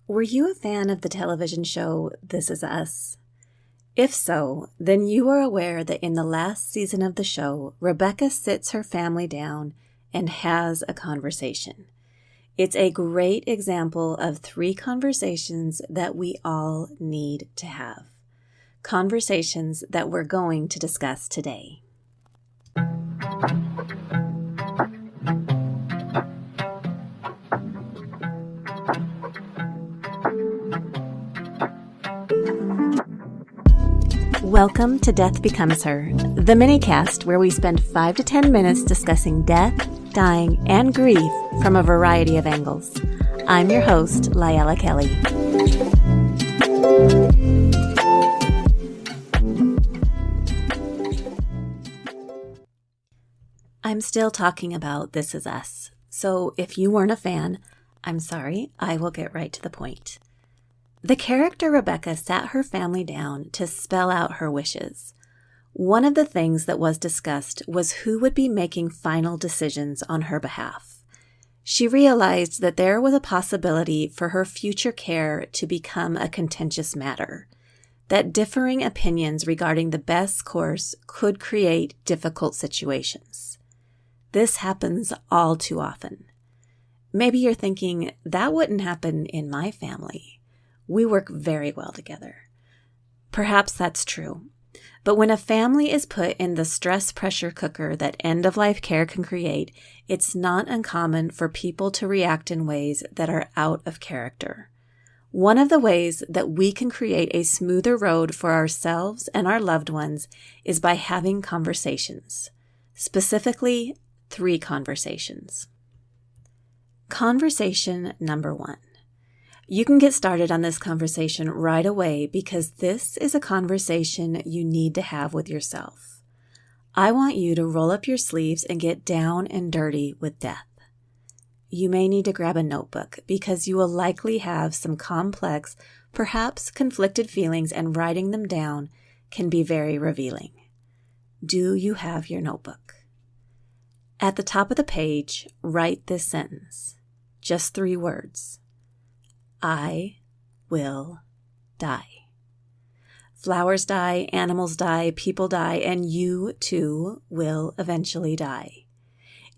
Were you a fan of the television show This Is Us? If so, then you are aware that in the last season of the show, Rebecca sits her family down and has a conversation. It's a great example of 3 conversations that we all need to have. Conversations that we're going to discuss today. Welcome to Death Becomes Her, the minicast where we spend 5 to 10 minutes discussing death, dying, and grief from a variety of angles. I'm your host, Layala Kelly. I'm still talking about This Is Us, so if you weren't a fan, I'm sorry, I will get right to the point. The character Rebecca sat her family down to spell out her wishes. One of the things that was discussed was who would be making final decisions on her behalf. She realized that there was a possibility for her future care to become a contentious matter, that differing opinions regarding the best course could create difficult situations. This happens all too often. Maybe you're thinking, that wouldn't happen in my family. We work very well together. Perhaps that's true. But when a family is put in the stress pressure cooker that end-of-life care can create, it's not uncommon for people to react in ways that are out of character. One of the ways that we can create a smoother road for ourselves and our loved ones is by having conversations. Specifically, 3 conversations. Conversation number 1. You can get started on this conversation right away because this is a conversation you need to have with yourself. I want you to roll up your sleeves and get down and dirty with death. You may need to grab a notebook because you will likely have some complex, perhaps conflicted feelings, and writing them down can be very revealing. Do you have your notebook? At the top of the page, write this sentence. Just 3 words. I will die. Flowers die, animals die, people die, and you too will eventually die.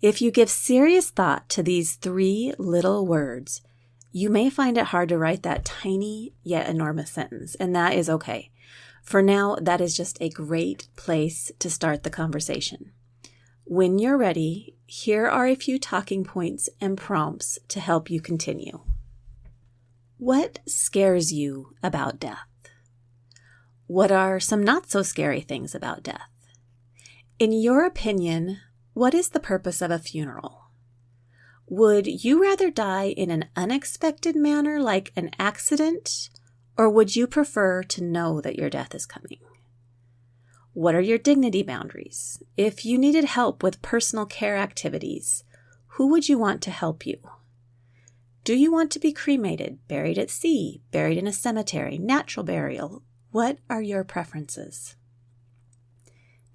If you give serious thought to these 3 little words, you may find it hard to write that tiny yet enormous sentence, and that is okay. For now, that is just a great place to start the conversation. When you're ready, here are a few talking points and prompts to help you continue. What scares you about death? What are some not so scary things about death? In your opinion, what is the purpose of a funeral? Would you rather die in an unexpected manner like an accident, or would you prefer to know that your death is coming? What are your dignity boundaries? If you needed help with personal care activities, who would you want to help you? Do you want to be cremated, buried at sea, buried in a cemetery, natural burial? What are your preferences?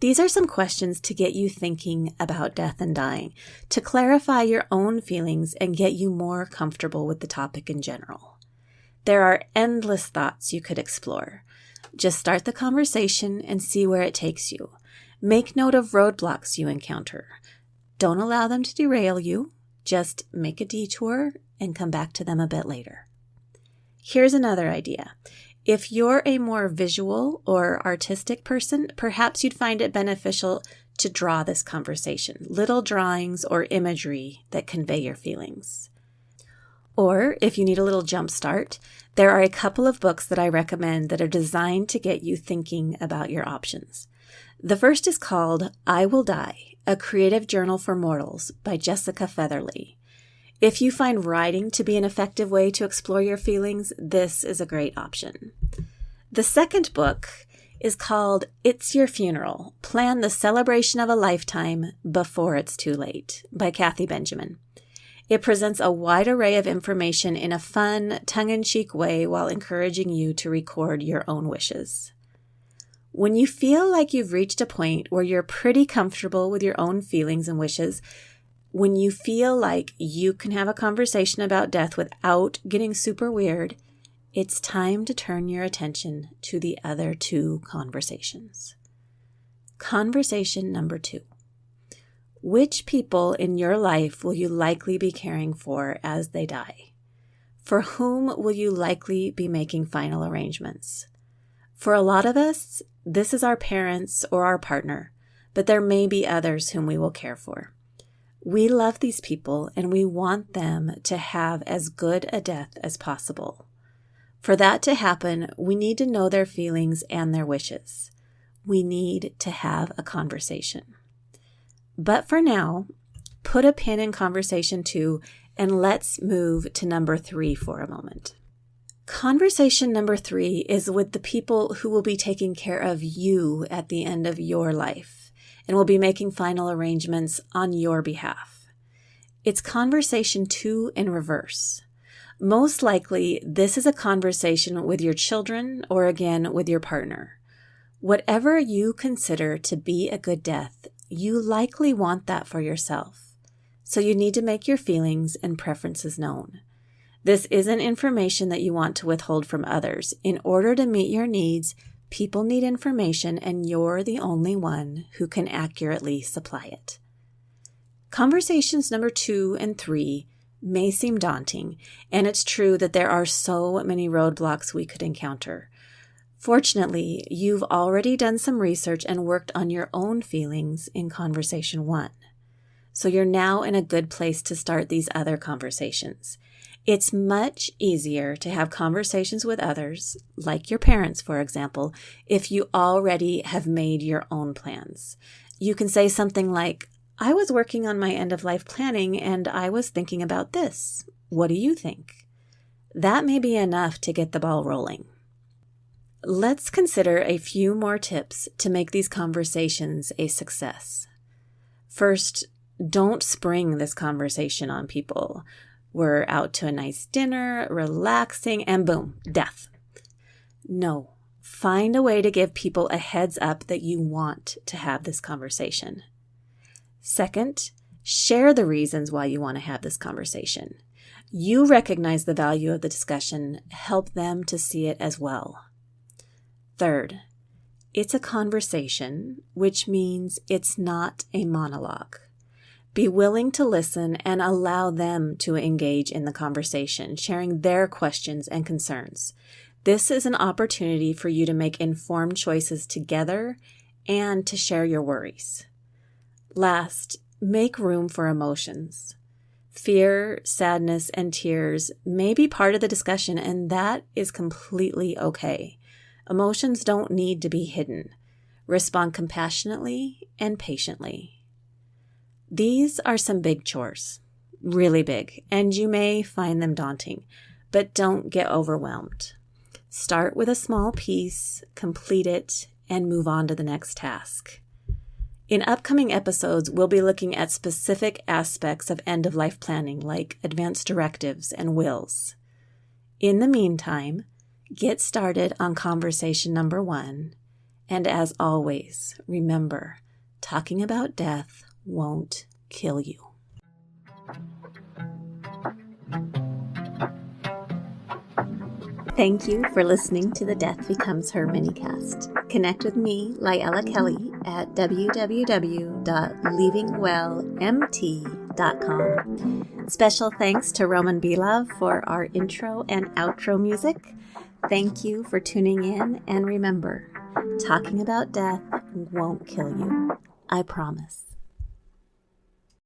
These are some questions to get you thinking about death and dying, to clarify your own feelings and get you more comfortable with the topic in general. There are endless thoughts you could explore. Just start the conversation and see where it takes you. Make note of roadblocks you encounter. Don't allow them to derail you. Just make a detour and come back to them a bit later. Here's another idea. If you're a more visual or artistic person, perhaps you'd find it beneficial to draw this conversation, little drawings or imagery that convey your feelings. Or if you need a little jump start, there are a couple of books that I recommend that are designed to get you thinking about your options. The first is called I Will Die, A Creative Journal for Mortals by Jessica Featherly. If you find writing to be an effective way to explore your feelings, this is a great option. The second book is called It's Your Funeral, Plan the Celebration of a Lifetime Before It's Too Late by Kathy Benjamin. It presents a wide array of information in a fun, tongue-in-cheek way while encouraging you to record your own wishes. When you feel like you've reached a point where you're pretty comfortable with your own feelings and wishes, when you feel like you can have a conversation about death without getting super weird, it's time to turn your attention to the other two conversations. Conversation number 2. Which people in your life will you likely be caring for as they die? For whom will you likely be making final arrangements? For a lot of us, this is our parents or our partner, but there may be others whom we will care for. We love these people and we want them to have as good a death as possible. For that to happen, we need to know their feelings and their wishes. We need to have a conversation. But for now, put a pin in conversation 2 and let's move to number 3 for a moment. Conversation number 3 is with the people who will be taking care of you at the end of your life and will be making final arrangements on your behalf. It's conversation 2 in reverse. Most likely, this is a conversation with your children or again with your partner. Whatever you consider to be a good death, you likely want that for yourself. So you need to make your feelings and preferences known. This isn't information that you want to withhold from others. In order to meet your needs, people need information and you're the only one who can accurately supply it. Conversations number 2 and 3 may seem daunting, and it's true that there are so many roadblocks we could encounter. Fortunately, you've already done some research and worked on your own feelings in conversation 1. So you're now in a good place to start these other conversations. It's much easier to have conversations with others, like your parents, for example, if you already have made your own plans. You can say something like, I was working on my end-of-life planning and I was thinking about this. What do you think? That may be enough to get the ball rolling. Let's consider a few more tips to make these conversations a success. First, don't spring this conversation on people. We're out to a nice dinner, relaxing, and boom, death. No, find a way to give people a heads up that you want to have this conversation. Second, share the reasons why you want to have this conversation. You recognize the value of the discussion, help them to see it as well. Third, it's a conversation, which means it's not a monologue. Be willing to listen and allow them to engage in the conversation, sharing their questions and concerns. This is an opportunity for you to make informed choices together and to share your worries. Last, make room for emotions. Fear, sadness, and tears may be part of the discussion, and that is completely okay. Emotions don't need to be hidden. Respond compassionately and patiently. These are some big chores, really big, and you may find them daunting, but don't get overwhelmed. Start with a small piece, complete it, and move on to the next task. In upcoming episodes, we'll be looking at specific aspects of end-of-life planning like advance directives and wills. In the meantime, get started on conversation number 1, and as always, remember, talking about death won't kill you. Thank you for listening to the Death Becomes Her minicast. Connect with me, Lyella Kelly, at www.leavingwellmt.com. Special thanks to Roman Belov for our intro and outro music. Thank you for tuning in, and remember, talking about death won't kill you. I promise.